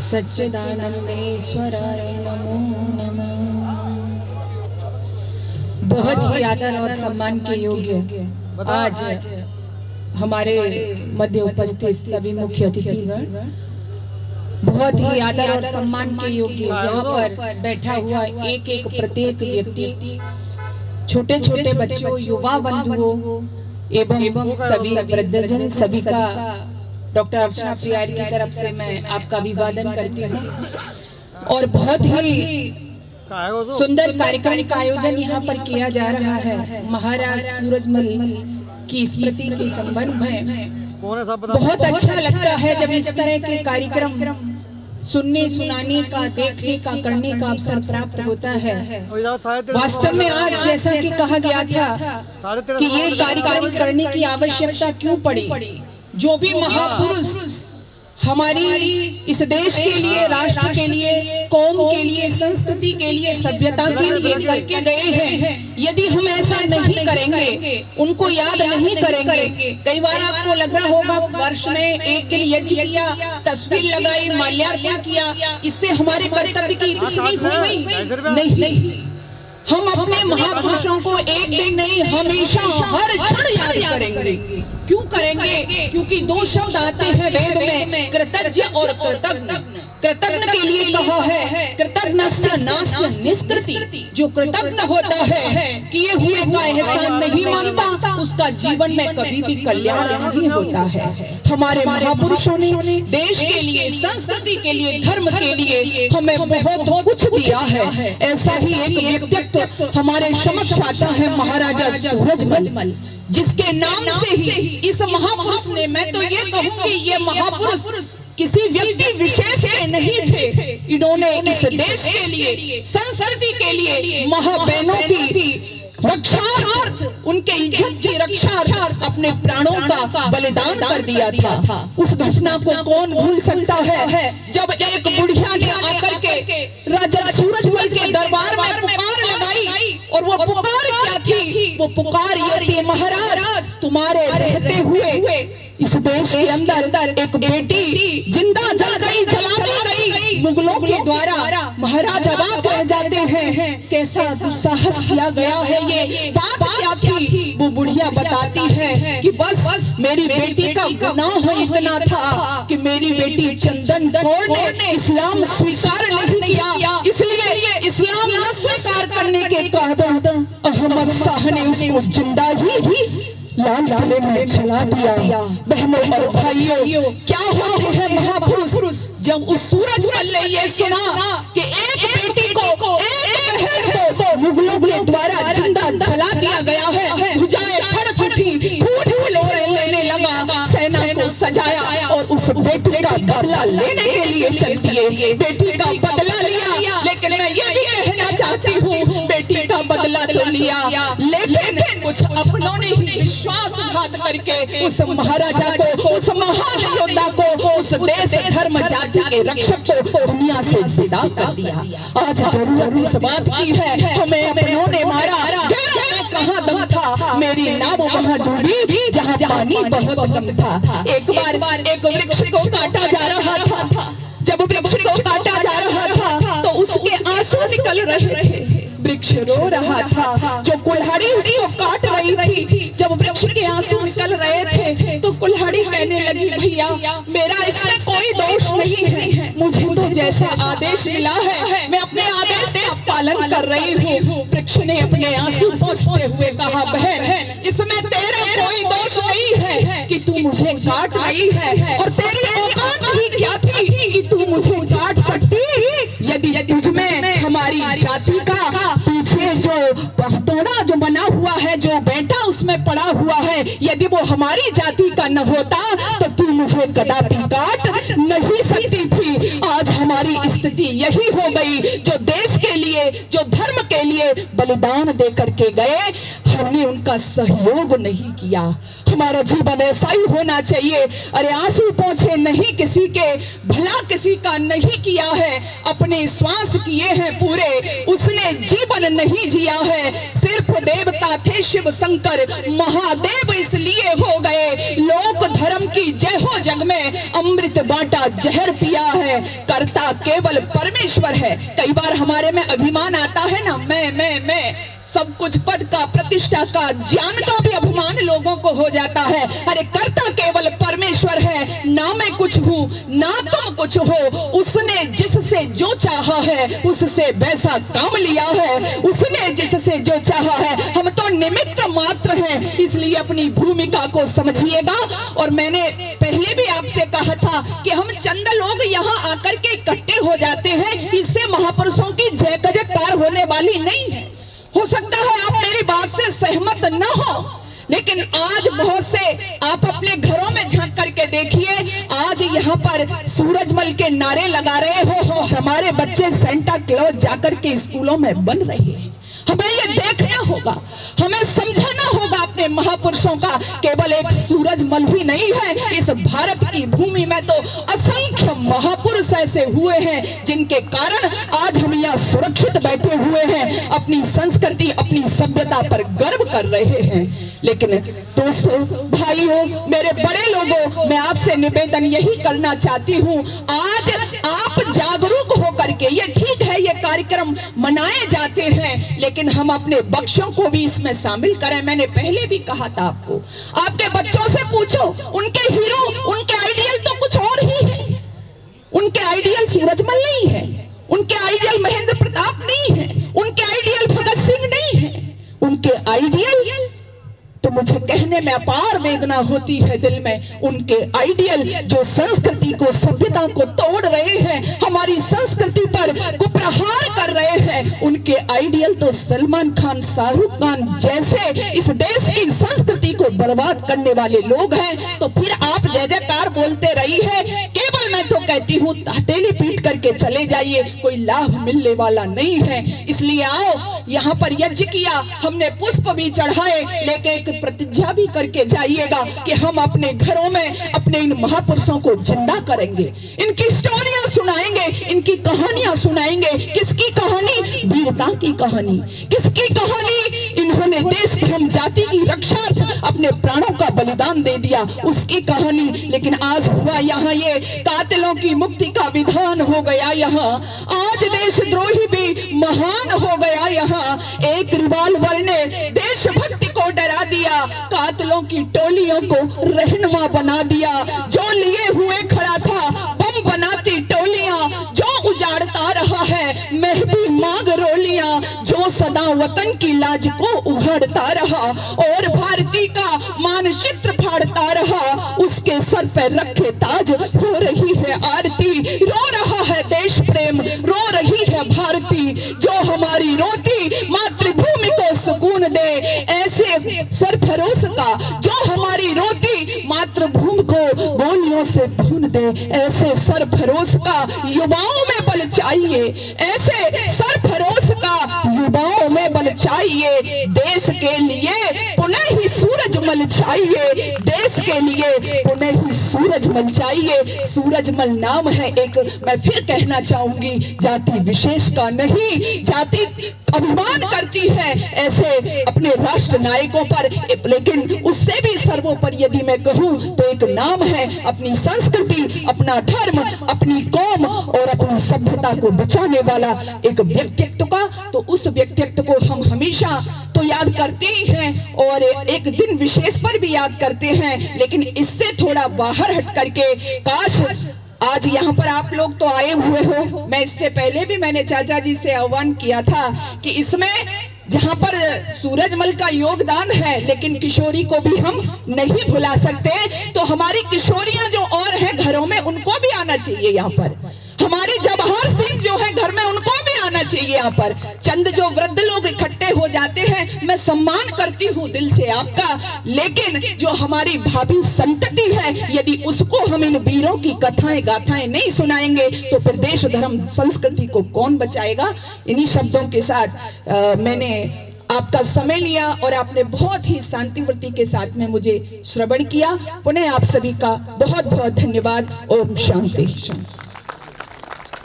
सच्चिदानंदेश्वराय नमो नमः। बहुत ही आदर और सम्मान के योग्य आज हमारे मध्य उपस्थित सभी मुख्य अतिथिगण, बहुत ही आदर और सम्मान के योग्य यहाँ पर बैठा हुआ एक एक प्रत्येक व्यक्ति, छोटे छोटे बच्चों, युवा बंधुओं एवं सभी वृद्धजन, सभी का डॉक्टर अर्चना प्रियारी की तरफ से मैं आपका अभिवादन करती हूँ। और बहुत ही सुंदर कार्यक्रम का आयोजन यहाँ पर किया जा रहा है महाराज सूरजमल की स्मृति के संबंध में। बहुत अच्छा लगता है जब इस तरह के कार्यक्रम सुनने, सुनाने का, देखने का, करने का अवसर प्राप्त होता है। वास्तव में आज जैसा कि कहा गया था कि ये कार्यक्रम करने की आवश्यकता क्यों पड़ी, जो भी महापुरुष हमारी इस देश के लिए, राष्ट्र के लिए, कौम के लिए, संस्कृति के लिए, सभ्यता के लिए करके गए हैं, यदि हम ऐसा नहीं करेंगे, उनको याद नहीं करेंगे, कई बार आपको लग रहा होगा वर्ष में एक दिन यज्ञ किया, तस्वीर लगाई, माल्यार्पण किया, इससे हमारे कर्तव्य की इतनी हुई नहीं। हम अपने महापुरुषों को एक दिन नहीं, हमेशा हर क्षण याद करेंगे। क्यों करेंगे? क्योंकि दो शब्द आते हैं वेद में, कृतज्ञ और कृतज्ञ। कृतज्ञ के लिए कहा है कृतज्ञस्य नास्य निष्कृति। जो कृतज्ञ होता है, किए हुए का एहसान नहीं मानता, उसका जीवन में कभी भी कल्याण नहीं होता है। हमारे महापुरुषों ने देश के लिए, संस्कृति के लिए, धर्म के लिए हमें बहुत कुछ दिया है। ऐसा ही एक व्यक्तित्व हमारे समक्ष आता है महाराजा सूरजमल, जिसके नाम से ही इस महापुरुष ने, मैं तो ये कहूंगी ये महापुरुष किसी व्यक्ति विशेष के नहीं थे, इन्होंने इस देश के लिए, संस्कृति के लिए, माँ बहनों की रक्षार्थ, उनके इज्जत की रक्षार्थ अपने प्राणों का बलिदान कर दिया था। उस घटना को कौन भूल सकता है, जब एक बुढ़िया ने आकर के राजा सूरजमल के दरबार में पुकार लगाई, और वो पुकार क्या थी? वो पुकार ये थी, महाराज तुम्हारे रहते हुए इस देश के अंदर एक बेटी जिंदा जल गई, जला दी गई मुगलों के द्वारा। महाराज अवाक रह जाते हैं, कैसा दुस्साहस किया गया है, ये बात क्या थी? वो बुढ़िया बताती है कि बस मेरी बेटी का गुनाह इतना था कि मेरी बेटी चंदन कौर ने इस्लाम स्वीकार नहीं किया, इसलिए इस्लाम न स्वीकार करने के कारण अहमद शाह ने उसको जिंदा ही लाल किले में जला दिया। बहनों और भाइयों, क्या होते हैं महापुरुष? जब उस सूरजमल ने ये सुना कि एक बेटी को, एक बहन को मुगलों के द्वारा जिंदा जला दिया गया है, भुजाएं फड़क उठी, खून हिलोरे लेने लगा, सेना को सजाया और उस बेटी का बदला लेने के लिए चल दिए। बेटी का बदला लिया, लेकिन मैं ये भी कहना चाहती हूँ, बेटी का बदला तो लिया, लेकिन कुछ अपनों ने ही विश्वासघात करके उस महाराजा को, उस महान योद्धा को, उस देश, धर्म, जाति के रक्षक को दुनिया से विदा कर दिया। आज जरूरत इस बात की है, हमें अपनों ने मारा, कहाँ दम था, मेरी नाव वहाँ डूबी जहाँ पानी बहुत कम था। एक बार एक वृक्ष को काटा जा रहा था, जब वृक्ष को काटा जा रहा था तो उसके आंसू निकल रहे थे, वृक्ष रो रहा था। जो कुल्हाड़ी उसको काट रही थी, जब वृक्ष के आंसू निकल रहे थे तो कुल्हाड़ी कहने लगी, भैया मेरा इसमें कोई दोष नहीं है, मुझे तो जैसा आदेश मिला है मैं अपने आदेश का पालन कर रही हूँ। वृक्ष ने अपने आंसू पोंछते हुए कहा, बहन इसमें तेरा कोई दोष नहीं है कि तू मुझे काट रही है, और तेरी औकात ही क्या थी कि तू मुझे काट सकती? यदि तुझमें हमारी जाति का पीछे जो पहतोड़ा जो बना हुआ है, जो बेटा उसमें पड़ा हुआ है, यदि वो हमारी जाति का न होता तो तू मुझे कदापि काट नहीं सकती थी। आज हमारी स्थिति यही हो गई, जो देश के लिए, जो धर्म के लिए बलिदान दे करके गए, हमने उनका सहयोग नहीं किया, हमारा जीवन ऐसा ही होना चाहिए। अरे आंसू पहुंचे नहीं किसी के, भला किसी का नहीं किया है, अपने श्वास किए हैं पूरे, उसने जीवन नहीं जिया है। सिर्फ देवता थे शिव शंकर, महादेव इसलिए हो गए। लोक धर्म की जय हो जग में, अमृत बांटा जहर पिया है, कर्ता केवल परमेश्वर है। कई बार हमारे में अभिमान आता है ना, मैं सब कुछ पद का, प्रतिष्ठा का, ज्ञान का भी अभिमान लोगों को हो जाता है। अरे कर्ता केवल परमेश्वर है, ना मैं कुछ हूँ ना तुम कुछ हो। उसने जिससे जो चाहा है उससे वैसा काम लिया है, उसने जिससे जो चाहा है। हम तो निमित्त मात्र हैं, इसलिए अपनी भूमिका को समझिएगा। और मैंने पहले भी आपसे कहा था कि हम चंद लोग यहाँ आकर के इकट्ठे हो जाते हैं, इससे महापुरुषों की जय जयकार होने वाली नहीं है। हो सकता है आप मेरी बात से सहमत न हो, लेकिन आज बहुत से आप अपने घरों में झांक करके देखिए, आज यहाँ पर सूरजमल के नारे लगा रहे हो, हमारे बच्चे सेंटा क्लॉज जाकर के स्कूलों में बन रहे हैं। हमें ये देखना होगा, हमें समझाना होगा अपने महापुरुषों का। केवल एक सूरजमल ही नहीं है, इस भारत की भूमि में तो असंख्य महापुरुष ऐसे हुए हैं जिनके कारण आज हम यहाँ सुरक्षित बैठे हुए हैं, अपनी संस्कृति, अपनी सभ्यता पर गर्व कर रहे हैं। लेकिन दोस्तों, भाइयों, मेरे बड़े लोगों, मैं आपसे निवेदन यही करना चाहती हूँ, आज आप जागरूक होकर के, ये ठीक है ये कार्यक्रम मनाए जाते हैं, लेकिन हम अपने बच्चों को भी इसमें शामिल करें। मैंने पहले भी कहा था आपको, आपके बच्चों से पूछो, उनके हीरो, उनके आइडियल तो कुछ और ही है। उनके आइडियल सूरजमल नहीं है, उनके आइडियल महेंद्र प्रताप नहीं है, उनके आइडियल भगत सिंह नहीं है। उनके आइडियल तो मुझे कहने में अपार वेदना होती है दिल में, उनके आइडियल जो संस्कृति को, सभ्यता को तोड़ रहे हैं, हमारी संस्कृति पर कुप्रहार कर रहे हैं, उनके आइडियल तो सलमान खान, शाहरुख खान जैसे इस देश की संस्कृति को बर्बाद करने वाले लोग हैं। तो फिर आप जय जयकार बोलते रही है, केवल मैं तो कहती हूँ हथेली पीट करके चले जाइए, कोई लाभ मिलने वाला नहीं है। इसलिए आओ, यहाँ पर यज्ञ किया हमने, पुष्प भी चढ़ाए, लेकिन एक प्रतिज्ञा भी करके जाइएगा कि हम अपने घरों में अपने इन महापुरुषों को जिंदा करेंगे, इनकी स्टोरियां सुनाएंगे, इनकी कहानियां सुनाएंगे। किसकी कहानी? वीरता की कहानी। किसकी कहानी? इन्होंने देश धर्म जाति की रक्षार्थ अपने प्राणों का बलिदान दे दिया, उसकी कहानी। लेकिन आज हुआ यहाँ ये कातिलों की मुक्ति का विधान हो गया यहाँ, आज देशद्रोही भी महान हो गया यहाँ। एक रिवॉल्वर ने देशभक्ति को डरा दिया, कातिलों की टोलियों को रहनुमा बना दिया। जो लिए हुए खड़ा था बम बनाती टोलियां, जो उजाड़ता रहा है महबी मांग रोलियां, जो सदा वतन की लाज को उघाड़ता रहा और भारती का मानचित्र फाड़ता रहा, उसके सर पे रखे ताज हो रही है आरती। रो रहा है देश प्रेम, रो रही है भारती, जो हमारी रोती मातृभूमि को सुकून दे। ऐसे सरफरोश का जो हमारी रोती मातृभूमि को गोलियों से भून दे, ऐसे सरफरोश का युवाओं में बल चाहिए, ऐसे सरफरोश का युवाओं में बल चाहिए। देश के लिए पुनः ही सूरजमल चाहिए, देश के लिए पुनः ही सूरजमल चाहिए। सूरजमल नाम है एक, मैं फिर कहना चाहूंगी, जाति विशेष का नहीं, जाति अभिमान करती है ऐसे अपने राष्ट्र नायकों पर, लेकिन उससे भी सर्वोपरि यदि मैं कहूं तो एक नाम है अपनी संस्कृति, अपना धर्म, अपनी कौम और अपनी सभ्यता को बचाने वाला एक व्यक्तित्व का। तो उस व्यक्तित्व को हम हमेशा तो याद करते ही हैं और एक दिन विशेष पर भी याद करते हैं, लेकिन इससे थोड़ा बाहर हट करके काश आज यहाँ पर आप लोग तो आए हुए हो। मैं इससे पहले भी मैंने चाचा जी से आह्वान किया था कि इसमें जहाँ पर सूरजमल का योगदान है, लेकिन किशोरी को भी हम नहीं भुला सकते। तो हमारी किशोरियां जो और हैं घरों में, उनको भी आना चाहिए यहाँ पर। हमारे जवाहर सिंह जो है घर में, उनको भी आना चाहिए यहाँ पर। चंद जो वृद्ध लोग इकट्ठे हो जाते हैं, मैं सम्मान करती हूँ दिल से आपका, लेकिन जो हमारी भावी संतति है, यदि उसको हम इन वीरों की कथाएं गाथाएं नहीं सुनाएंगे तो फिर देश धर्म संस्कृति को कौन बचाएगा। इन्हीं शब्दों के साथ मैंने आपका समय लिया और आपने बहुत ही शांतिवृत्ति के साथ में मुझे श्रवण किया। पुनः आप सभी का बहुत बहुत धन्यवाद। ओम शांति।